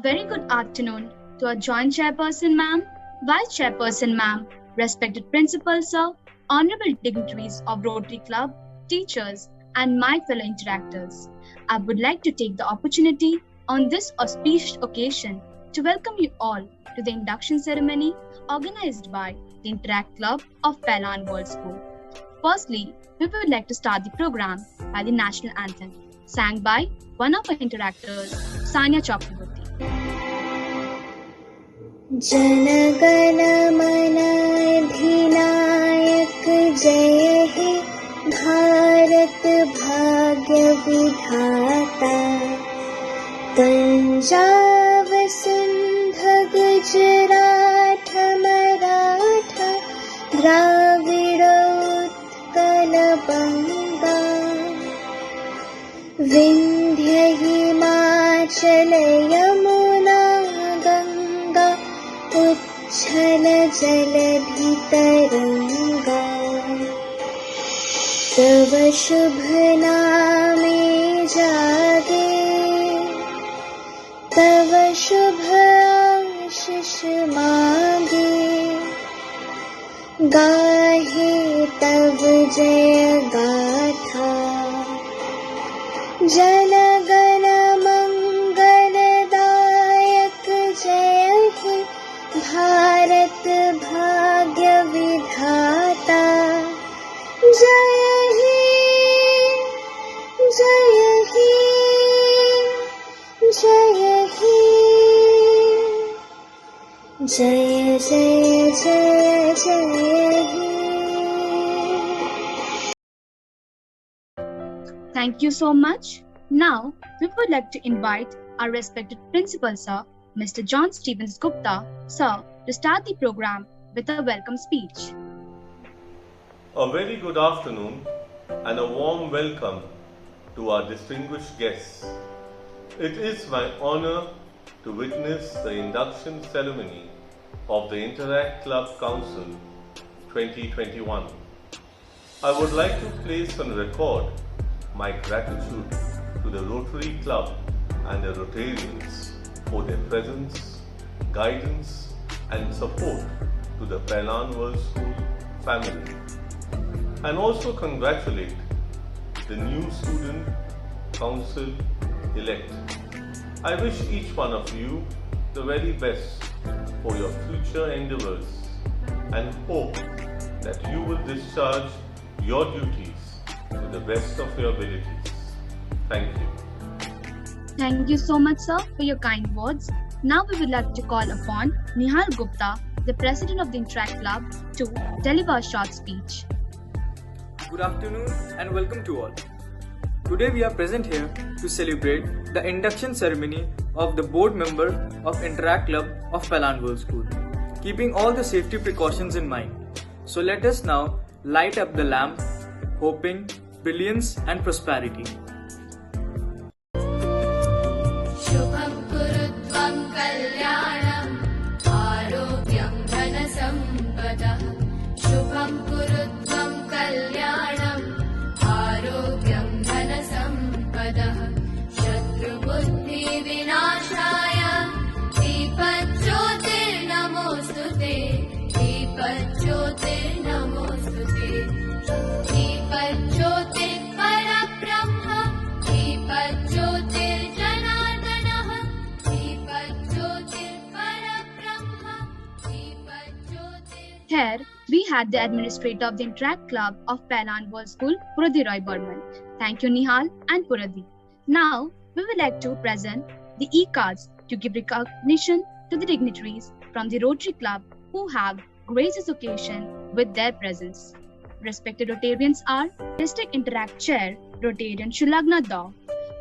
very good afternoon to our Joint Chairperson Ma'am, Vice Chairperson Ma'am, respected Principal Sir, honorable dignitaries of Rotary Club, teachers, and my fellow interactors. I would like to take the opportunity on this auspicious occasion to welcome you all to the induction ceremony organized by the Interact Club of Pailan World School. Firstly, we would like to start the program by the national anthem, sang by one of our interactors, Sanya Chakraborty. जनगण मन अधिनायक जय हे भारत भाग्य विधाता पंजाब सिंध गुजरात मराठा द्राविड़ उत्कल बंगा विंध्य हिमाचल यमुना गंगा उच्छल जलधि तरंगा तव शुभ नामे जागे तव शुभ आशीष मांगे गाहे तव जय गाथा जनगण मंगलदायक जय हे भारत भाग्य विधाता जय हे जय हे जय हे जय जय जय जय हे. Thank you so much. Now, we would like to invite our respected Principal Sir, Mr. John Stevens Gupta, Sir, to start the program with a welcome speech. A very good afternoon and a warm welcome to our distinguished guests. It is my honor to witness the induction ceremony of the Interact Club Council 2021. I would like to place on record my gratitude to the Rotary Club and the Rotarians for their presence, guidance and support to the Pailan World School family. And also congratulate the new student council elect. I wish each one of you the very best for your future endeavors and hope that you will discharge your duties to the best of your abilities. Thank you. Thank you so much, sir, for your kind words. Now we would like to call upon Nihal Gupta, the President of the Interact Club, to deliver a short speech. Good afternoon and welcome to all. Today we are present here to celebrate the induction ceremony of the board member of Interact Club of Pailan World School, keeping all the safety precautions in mind. So let us now light up the lamp, hoping brilliance and prosperity. शुभं कुरुत्वं कल्याणं आरोग्यं धनसम्पदः शुभं कुरुत्वं कल्याणं आरोग्यं धनसम्पदः शत्रुबुद्धिविनाशाय दीपज्योतिर्नमोऽस्तुते दीपज्योतिर्नमोऽस्तुते दीपज्योतिर्परब्रह्म दीपज्योतिर्जनार्दनः दीपज्योतिर्परब्रह्म दीपज्योतिर्. Here, we had the administrator of the Interact Club of Pailan World School, Puradi Roy Burman. Thank you, Nihal and Puradi. Now, we would like to present the e-cards to give recognition to the dignitaries from the Rotary Club who have graced this occasion with their presence. Respected Rotarians are District Interact Chair, Rotarian Shulagna Daw,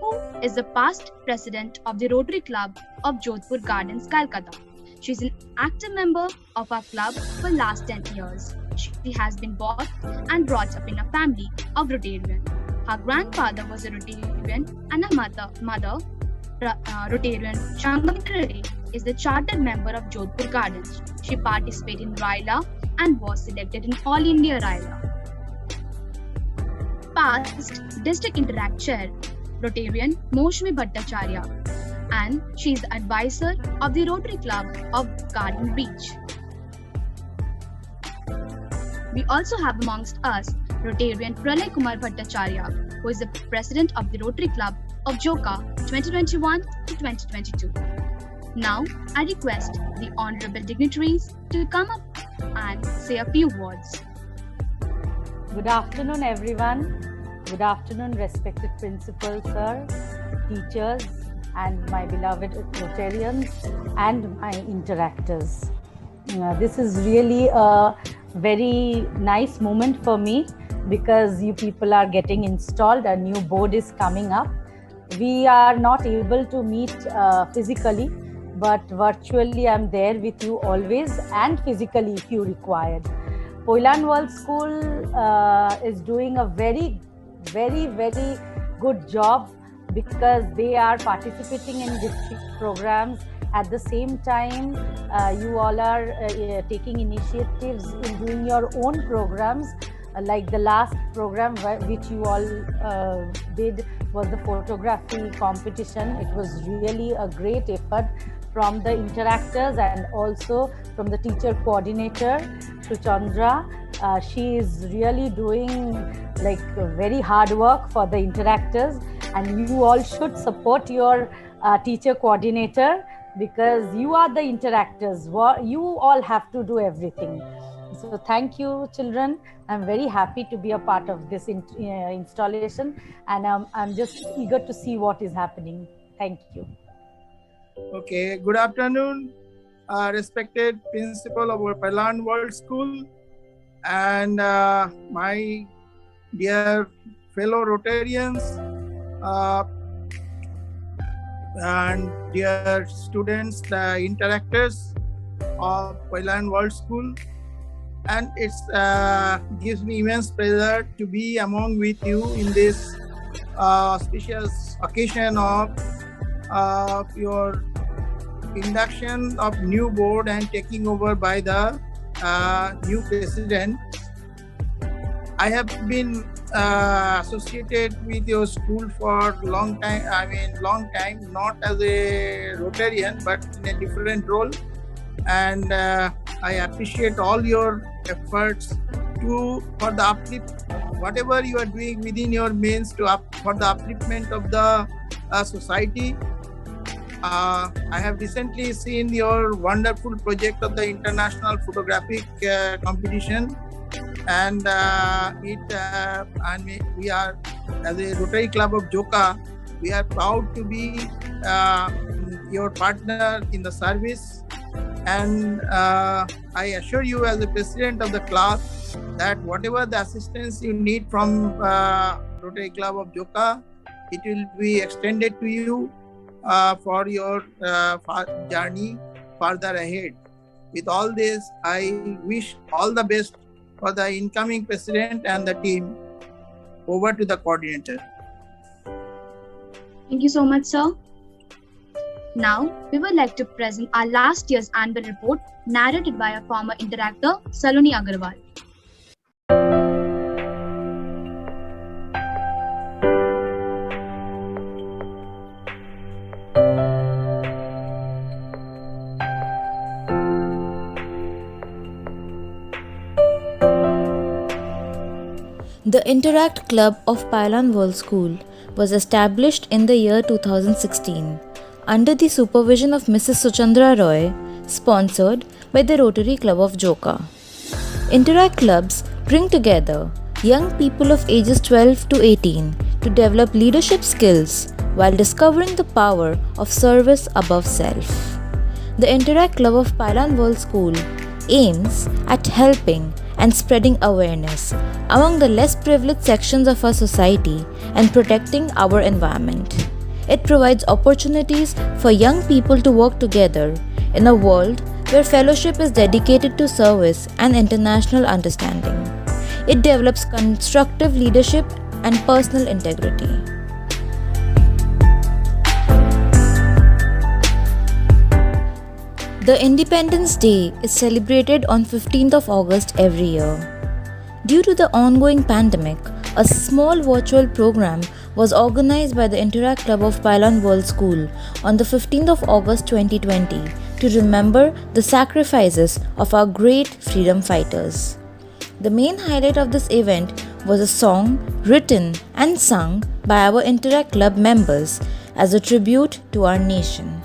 who is the past president of the Rotary Club of Jodhpur Gardens, Calcutta. She is an active member of our club for last 10 years. She has been born and brought up in a family of Rotarian. Her grandfather was a Rotarian and her mother Rotarian Shangamitra Reddy is the chartered member of Jodhpur Gardens. She participated in RILA and was selected in All India RILA. Past District Interact Chair, Rotarian Moshmi Bhattacharya. and she is the advisor of the Rotary Club of Garden Beach. We also have amongst us Rotarian Pralay Kumar Bhattacharya, who is the president of the Rotary Club of Joka 2021 to 2022. Now, I request the honorable dignitaries to come up and say a few words. Good afternoon, everyone. Good afternoon, respected principal, sir, teachers, and my beloved Rotarians and my interactors. This is really a very nice moment for me because you people are getting installed. A new board is coming up. We are not able to meet physically, but virtually I'm there with you always, and physically if you required. Poilan World School is doing a very good job because they are participating in district programs. At the same time, you all are taking initiatives in doing your own programs. Like the last program which you all did was the photography competition. It was really a great effort from the interactors and also from the teacher coordinator, Suchandra. She is really doing like very hard work for the interactors, and you all should support your teacher coordinator because you are the interactors. You all have to do everything. So thank you, children. I'm very happy to be a part of this installation, and I'm just eager to see what is happening. Thank you. Okay, good afternoon, respected principal of our Poilan World School and my dear fellow Rotarians and dear students, the interactors of Poilan World School. And it gives me immense pleasure to be among with you in this auspicious occasion of your induction of new board and taking over by the new president. I have been associated with your school for long time, not as a Rotarian, but in a different role. And I appreciate all your efforts for the uplift, whatever you are doing within your means for the upliftment of the society. I have recently seen your wonderful project of the international photographic competition, and we are, as a Rotary Club of Joka, we are proud to be your partner in the service. And I assure you, as the president of the club, that whatever the assistance you need from Rotary Club of Joka, it will be extended to you for your journey further ahead. With all this, I wish all the best for the incoming president and the team. Over to the coordinator. Thank you so much, sir. Now, we would like to present our last year's annual report narrated by our former interactor, Saloni Agarwal. The Interact Club of Poilan World School was established in the year 2016 under the supervision of Mrs. Suchandra Roy, sponsored by the Rotary Club of Joka. Interact clubs bring together young people of ages 12 to 18 to develop leadership skills while discovering the power of service above self. The Interact Club of Poilan World School aims at helping and spreading awareness among the less privileged sections of our society and protecting our environment. It provides opportunities for young people to work together in a world where fellowship is dedicated to service and international understanding. It develops constructive leadership and personal integrity. The Independence Day is celebrated on 15th of August every year. Due to the ongoing pandemic, a small virtual program was organized by the Interact Club of Pailan World School on the 15th of August 2020 to remember the sacrifices of our great freedom fighters. The main highlight of this event was a song written and sung by our Interact Club members as a tribute to our nation.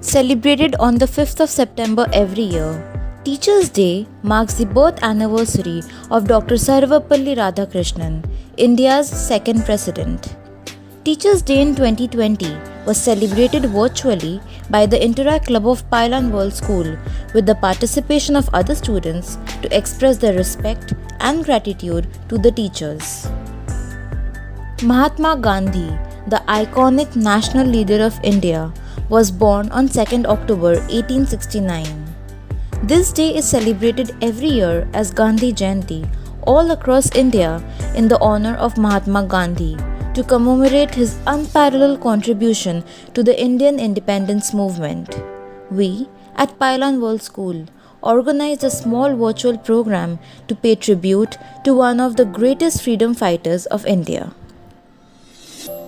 Celebrated on the 5th of September every year, Teachers' Day marks the birth anniversary of Dr. Sarvapalli Radhakrishnan, India's second president. Teachers' Day in 2020 was celebrated virtually by the Interact Club of Pailan World School with the participation of other students to express their respect and gratitude to the teachers. Mahatma Gandhi, the iconic national leader of India, was born on 2nd October 1869. This day is celebrated every year as Gandhi Jayanti all across India in the honor of Mahatma Gandhi to commemorate his unparalleled contribution to the Indian independence movement. We at Pailan World School organized a small virtual program to pay tribute to one of the greatest freedom fighters of India.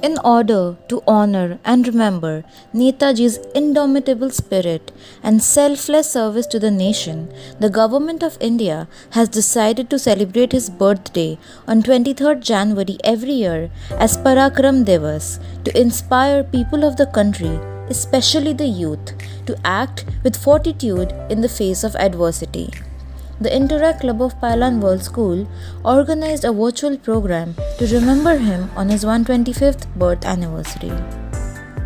In order to honor and remember Netaji's indomitable spirit and selfless service to the nation, the Government of India has decided to celebrate his birthday on 23rd January every year as Parakram Divas to inspire people of the country, especially the youth, to act with fortitude in the face of adversity. The Interact Club of Pailan World School organized a virtual program to remember him on his 125th birth anniversary.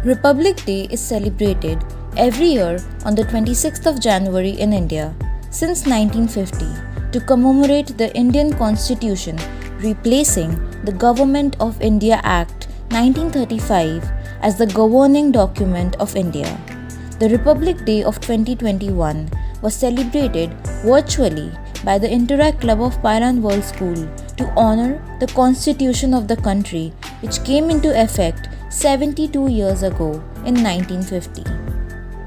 Republic Day is celebrated every year on the 26th of January in India since 1950 to commemorate the Indian Constitution replacing the Government of India Act 1935 as the governing document of India. The Republic Day of 2021 was celebrated virtually by the Interact Club of Pailan World School to honor the Constitution of the country, which came into effect 72 years ago in 1950.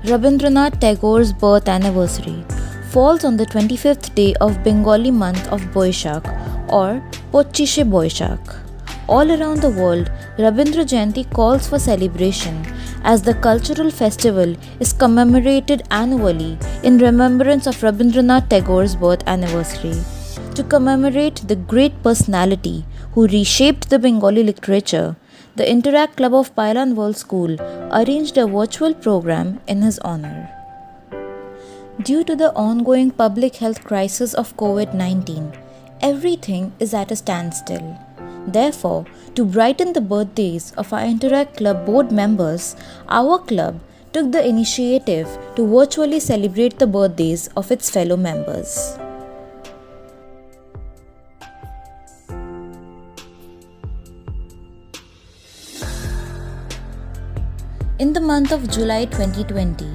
Rabindranath Tagore's birth anniversary falls on the 25th day of Bengali month of Boishakh or Pochishe Boishakh. All around the world, Rabindra Jayanti calls for celebration as the cultural festival is commemorated annually in remembrance of Rabindranath Tagore's birth anniversary. To commemorate the great personality who reshaped the Bengali literature, the Interact Club of Pailan World School arranged a virtual program in his honor. Due to the ongoing public health crisis of COVID-19, everything is at a standstill. Therefore, to brighten the birthdays of our Interact Club board members, our club took the initiative to virtually celebrate the birthdays of its fellow members. In the month of July 2020,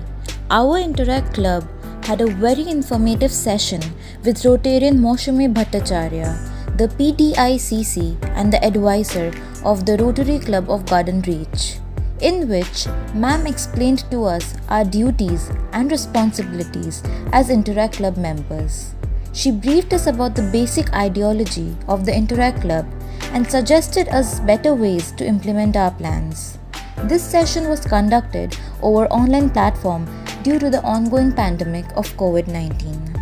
our Interact Club had a very informative session with Rotarian Moushami Bhattacharya, the PDICC and the advisor of the Rotary Club of Garden Reach, in which ma'am explained to us our duties and responsibilities as Interact Club members. She briefed us about the basic ideology of the Interact Club and suggested us better ways to implement our plans. This session was conducted over online platform due to the ongoing pandemic of COVID-19.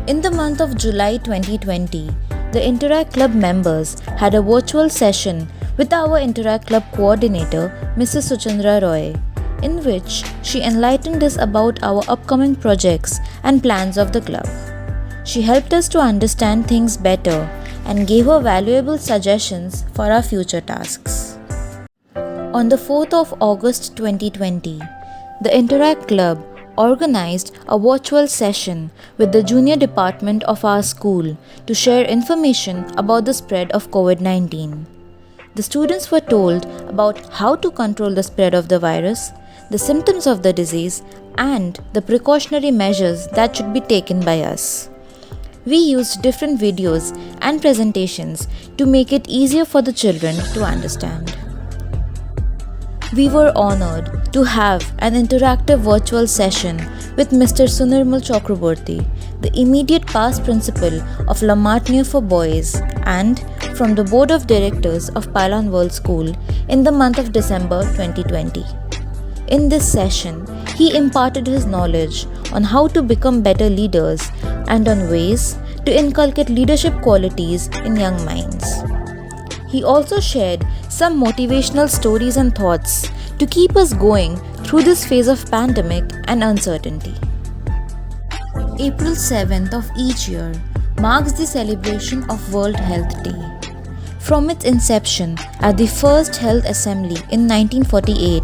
In the month of July 2020, the Interact Club members had a virtual session with our Interact Club coordinator, Mrs. Suchandra Roy, in which she enlightened us about our upcoming projects and plans of the club. She helped us to understand things better and gave her valuable suggestions for our future tasks. On the 4th of August 2020, the Interact Club organized a virtual session with the junior department of our school to share information about the spread of COVID-19. The students were told about how to control the spread of the virus, the symptoms of the disease, and the precautionary measures that should be taken by us. We used different videos and presentations to make it easier for the children to understand. We were honored to have an interactive virtual session with Mr. Sunirmal Chakraborty, the immediate past principal of La Martiniere for Boys and from the Board of Directors of Pailan World School in the month of December 2020. In this session, he imparted his knowledge on how to become better leaders and on ways to inculcate leadership qualities in young minds. He also shared some motivational stories and thoughts to keep us going through this phase of pandemic and uncertainty. April 7th of each year marks the celebration of World Health Day. From its inception at the First Health Assembly in 1948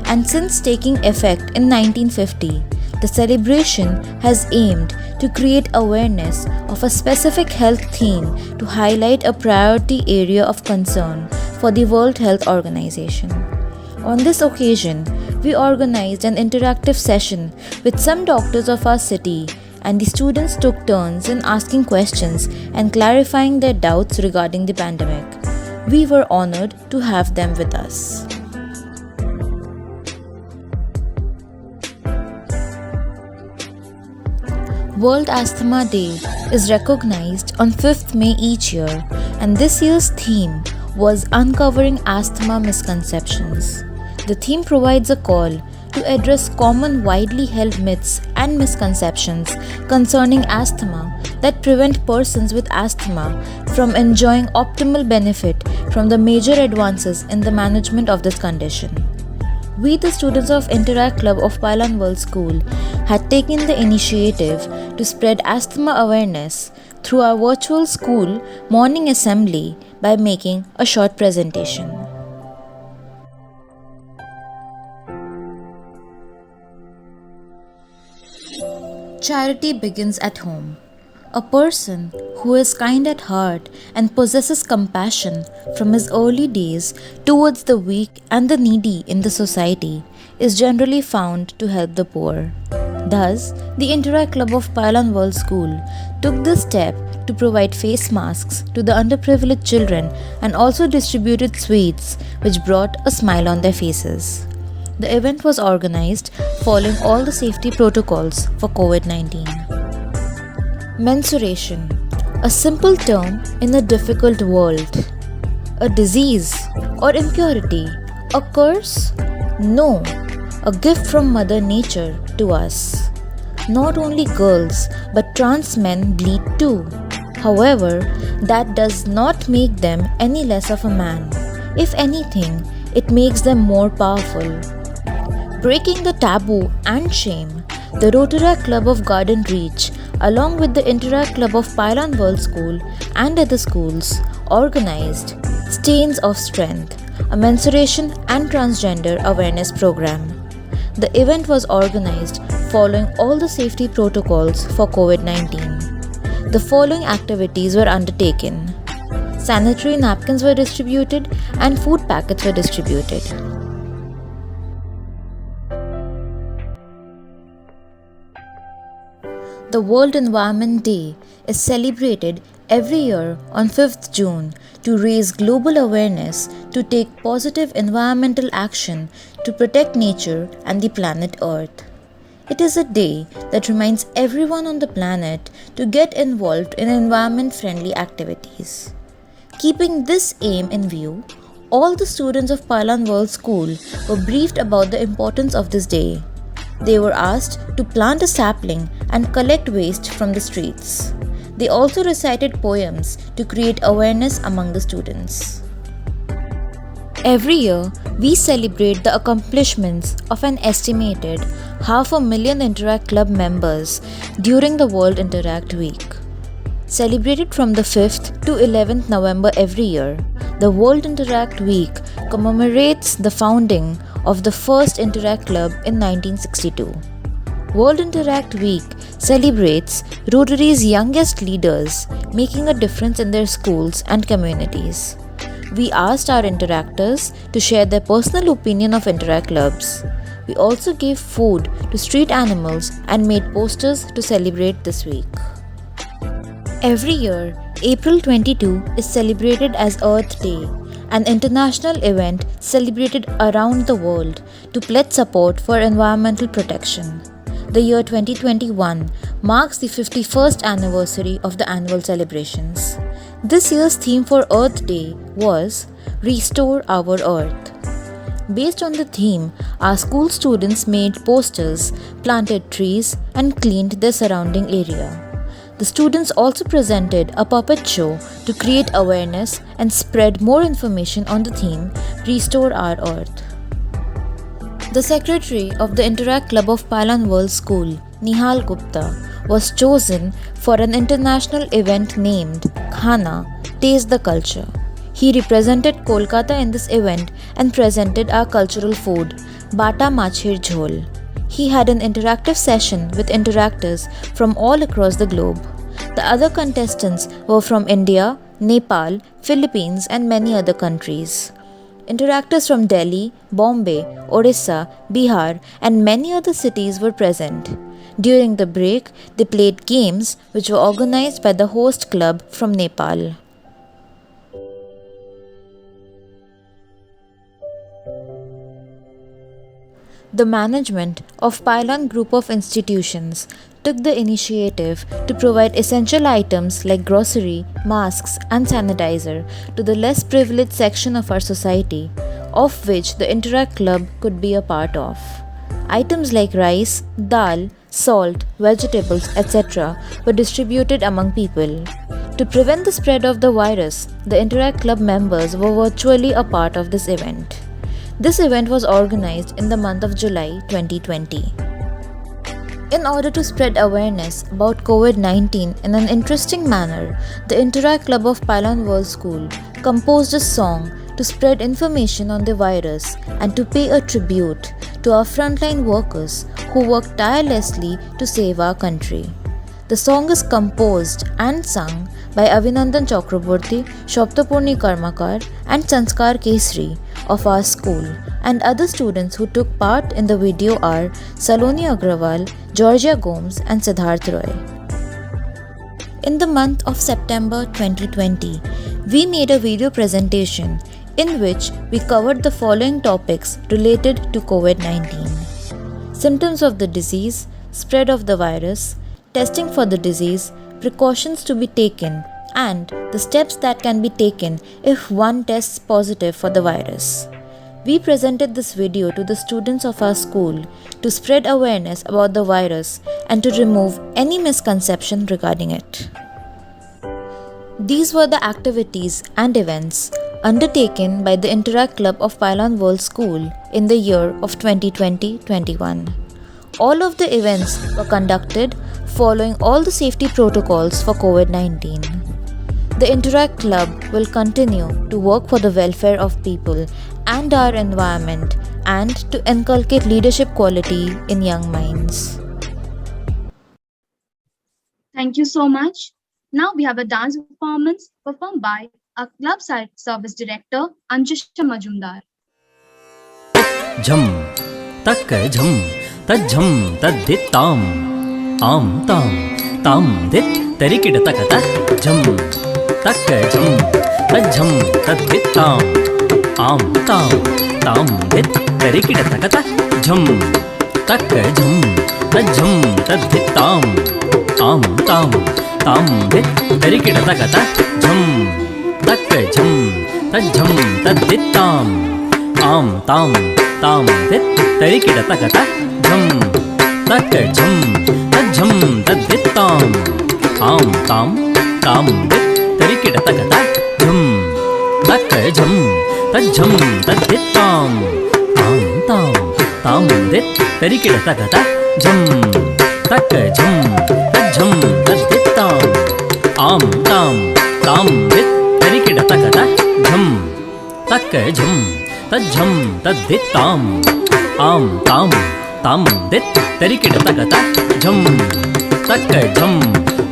and since taking effect in 1950, the celebration has aimed to create awareness of a specific health theme to highlight a priority area of concern for the World Health Organization. On this occasion, we organized an interactive session with some doctors of our city, and the students took turns in asking questions and clarifying their doubts regarding the pandemic. We were honored to have them with us. World Asthma Day is recognized on 5th May each year, and this year's theme was Uncovering Asthma Misconceptions. The theme provides a call to address common widely held myths and misconceptions concerning asthma that prevent persons with asthma from enjoying optimal benefit from the major advances in the management of this condition. We, the students of Interact Club of Pailan World School, had taken the initiative to spread asthma awareness through our virtual school morning assembly by making a short presentation. Charity begins at home. A person who is kind at heart and possesses compassion from his early days towards the weak and the needy in the society is generally found to help the poor. Thus, the Interact Club of Pailan World School took this step to provide face masks to the underprivileged children and also distributed sweets which brought a smile on their faces. The event was organized following all the safety protocols for COVID-19. Mensuration, a simple term in a difficult world. A disease or impurity? A curse? No, a gift from Mother Nature to us. Not only girls but trans men bleed too. However, that does not make them any less of a man. If anything, it makes them more powerful. Breaking the taboo and shame, the Rotaract Club of Garden Reach, along with the Interact Club of Pailan World School and other schools, organized Stains of Strength, a menstruation and transgender awareness program. The event was organized following all the safety protocols for COVID-19. The following activities were undertaken. Sanitary napkins were distributed and food packets were distributed. The World Environment Day is celebrated every year on 5th June to raise global awareness to take positive environmental action to protect nature and the planet Earth. It is a day that reminds everyone on the planet to get involved in environment-friendly activities. Keeping this aim in view, all the students of Pailan World School were briefed about the importance of this day. They were asked to plant a sapling and collect waste from the streets. They also recited poems to create awareness among the students. Every year, we celebrate the accomplishments of an estimated 500,000 Interact Club members during the World Interact Week. Celebrated from the 5th to 11th November every year, the World Interact Week commemorates the founding of the first Interact Club in 1962. World Interact Week celebrates Rotary's youngest leaders making a difference in their schools and communities. We asked our interactors to share their personal opinion of Interact Clubs. We also gave food to street animals and made posters to celebrate this week. Every year, April 22 is celebrated as Earth Day, an international event celebrated around the world to pledge support for environmental protection. The year 2021 marks the 51st anniversary of the annual celebrations. This year's theme for Earth Day was Restore Our Earth. Based on the theme, our school students made posters, planted trees, and cleaned their surrounding area. The students also presented a puppet show to create awareness and spread more information on the theme Restore Our Earth. The secretary of the Interact Club of Pailan World School, Nihal Gupta, was chosen for an international event named Khana, Taste the Culture. He represented Kolkata in this event and presented our cultural food, Bata Machir Jhol. He had an interactive session with interactors from all across the globe. The other contestants were from India, Nepal, Philippines, and many other countries. Interactors from Delhi, Bombay, Orissa, Bihar, and many other cities were present. During the break, they played games which were organized by the host club from Nepal. The management of Pailan Group of Institutions took the initiative to provide essential items like grocery, masks, and sanitizer to the less privileged section of our society, of which the Interact Club could be a part of. Items like rice, dal, salt, vegetables, etc. were distributed among people. To prevent the spread of the virus, the Interact Club members were virtually a part of this event. This event was organized in the month of July 2020. In order to spread awareness about COVID-19 in an interesting manner, the Interact Club of Pailan World School composed a song to spread information on the virus and to pay a tribute to our frontline workers who work tirelessly to save our country. The song is composed and sung by Avinandan Chakraborty, Shoptapurni Karmakar, and Sanskar Kesri of our school, and other students who took part in the video are Saloni Agrawal, Georgia Gomes, and Siddharth Roy. In the month of September 2020, we made a video presentation in which we covered the following topics related to COVID-19: symptoms of the disease, spread of the virus, testing for the disease, precautions to be taken, and the steps that can be taken if one tests positive for the virus. We presented this video to the students of our school to spread awareness about the virus and to remove any misconception regarding it. These were the activities and events undertaken by the Interact Club of Pailan World School in the year of 2020-21. All of the events were conducted following all the safety protocols for COVID-19. The Interact Club will continue to work for the welfare of people and our environment and to inculcate leadership quality in young minds. Thank you so much. Now we have a dance performance performed by our club site service director Anjusha Majumdar. झम तक झम तज्झम तद्दित्ताम आम ताम ताम दित तरिकिड तक तक झम तक झम तज्झम तद्दित्ताम आम ताम ताम दित तरिकिड तक तक झम तक झम तज्झम तद्दित्ताम आम ताम ताम दित तरिकिड तक तक झम तक झम तज्झम तद्दित्ताम आम ताम ताम दित तरिकिड तक तक झम तक झम तज्झम तद्दित्ताम आम ताम ताम दित तरिकिड तक तक झम तक झम तज्झम तद्दित्ताम आम ताम ताम दित तरिकिड तक तक झम तक झम तज्झम तद्दित्ताम आम ताम ताम दित तरिकिड तक तक झम तक झम तज्झम तद्दित्ताम आम ताम ताम दित तरिकिड तक तक झम तक झम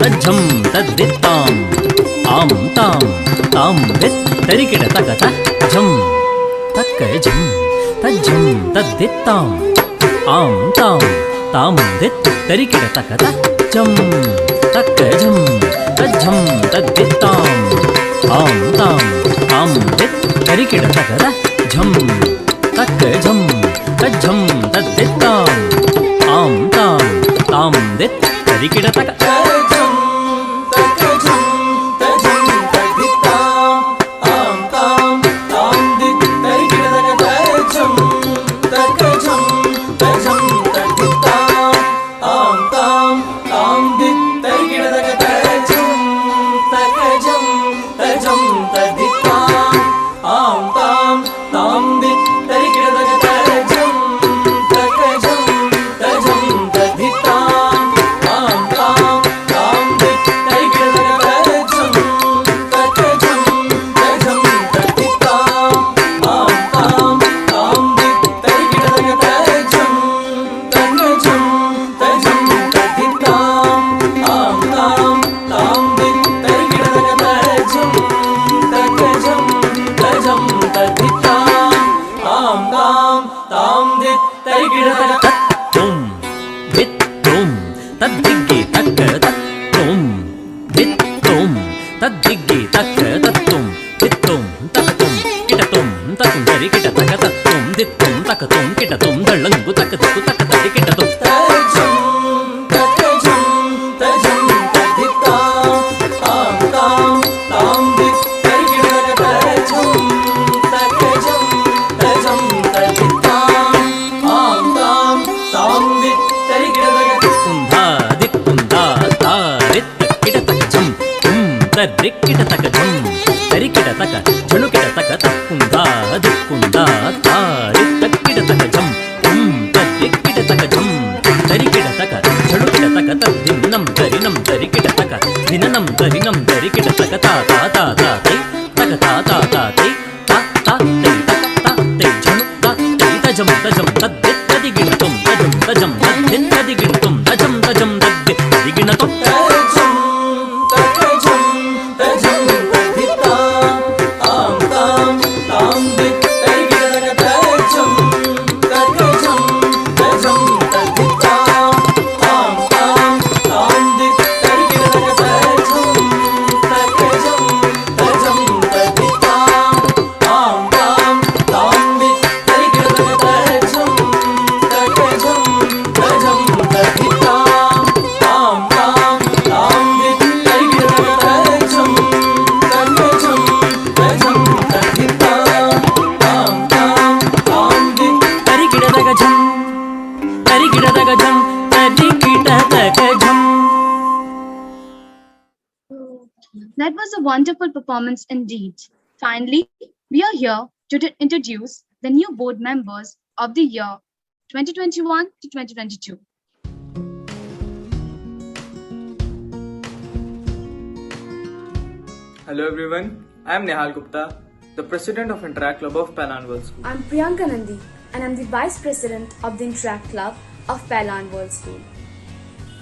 तज्झम तद्दित्ताम आम ताम ताम दित तरिकिड तक तक झम तक झम तज्झम तद्दित्ताम आम ताम ताम दित तरिकिड तक तक झम तक झम तज्झम तद्दित्ताम आम ताम ताम दित तरिकिड तक तक झम तक झम तज्झम तद्दित्ताम आम ताम ताम दित तरिकिड तक झम तक झम तज्झम तद्दित्ताम तक तुम किट तुम दलंगु तक दिकु तक तदि किट तुम तजम तजम तजम तदिता आम ताम ताम दित तरि किट तक तजम तजम तजम तदिता आम ताम ताम दित तरि किट तक कुंधा दिक कुंधा तारित किट तक झम तरि किट तक झम तरि किट तक झणु किट तक कुंधा दिक कुंधा तारित किट तक झम तरि किट तक झम तरि किट तक झणु किट तक तदिन्नं तरिनं तरि किट तक दिननं तरिनं तरि किट तक ता ता ता ता तै तक ता ता ता तै ता ता तै तक ता तै झणु ता तै तजम तजम तद्दित तदिगिणतुं तजम तजम तद्दित तदिगिणतुं तजम तजम तद्दित तदिगिणतुं तजम तजम तजम तद्दिता आम ताम ताम दित तरिगिण तक तजम तजम तजम तद्दिता आम ताम ताम दित तरिगिण तक तजम तजम तजम तद्दिता आम ताम ताम दित तरिगिण तक तजम तजम तजम तद्दिता आम ताम ताम दित तरिगिण तक तजम तजम तजम तद्दिता आम ताम ताम दित तरिगिण तक झम तरिगिण तक झम तरिगिण तक झम. That was a wonderful performance indeed. Finally, we are here to introduce the new board members of the year 2021 to 2022. Hello everyone, I am Nehal Gupta, the President of Interact Club of Pailan World School. I'm Priyanka Nandi, and I'm the Vice President of the Interact Club of Pailan World School.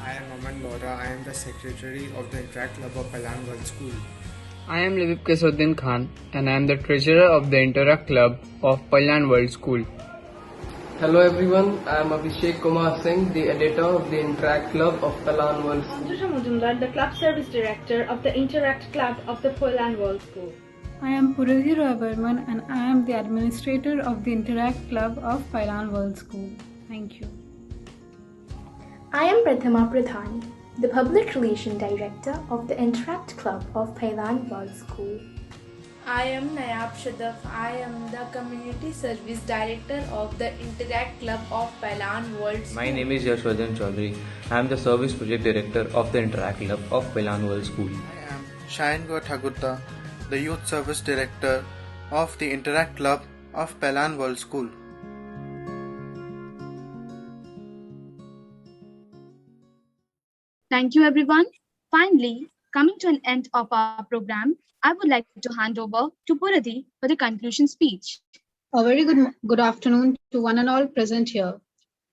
I am Aman Bora. I am the Secretary of the Interact Club of Pailan World School. I am Labib Kesuddin Khan and I am the Treasurer of the Interact Club of Pailan World School. Hello everyone, I am Abhishek Kumar Singh, the editor of the Interact Club of Pailan World School. Anjusha Mujumdar, the Club Service Director of the Interact Club of the Pailan World School. I am Puradi Roy Burman and I am the Administrator of the Interact Club of Pailan World School. Thank you. I am Prathama Pradhan, the Public Relations Director of the Interact Club of Pailan World School. I am Nayab Shadaf. I am the Community Service Director of the Interact Club of Pailan World School. My name is Yashwardhan Chaudhary. I am the Service Project Director of the Interact Club of Pailan World School. I am Shayan Gaur Thagurta, the Youth Service Director of the Interact Club of Pailan World School. Thank you, everyone. Finally, coming to an end of our program, I would like to hand over to Puradi for the conclusion speech. A very good afternoon to one and all present here.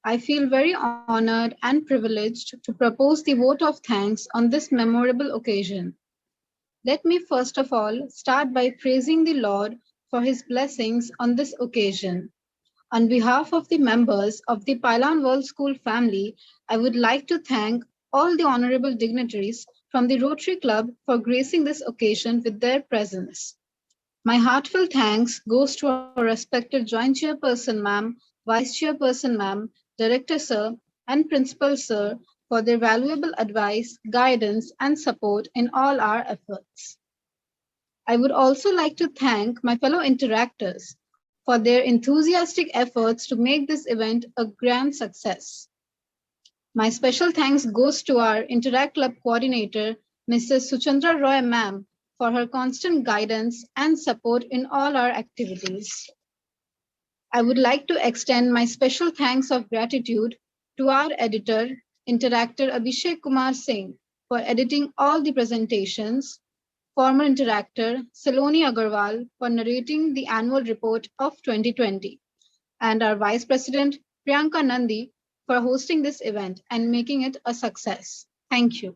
I feel very honored and privileged to propose the vote of thanks on this memorable occasion. Let me first of all start by praising the Lord for his blessings on this occasion. On behalf of the members of the Pailan World School family, I would like to thank all the honorable dignitaries from the Rotary Club for gracing this occasion with their presence. My heartfelt thanks goes to our respected Joint Chairperson Ma'am, Vice Chairperson Ma'am, Director Sir, and Principal Sir for their valuable advice, guidance, and support in all our efforts. I would also like to thank my fellow interactors for their enthusiastic efforts to make this event a grand success. My special thanks goes to our Interact Club coordinator, Mrs. Suchandra Roy Ma'am, for her constant guidance and support in all our activities. I would like to extend my special thanks of gratitude to our editor, Interactor Abhishek Kumar Singh, for editing all the presentations, former interactor Saloni Agarwal for narrating the annual report of 2020, and our Vice President Priyanka Nandi for hosting this event and making it a success. Thank you.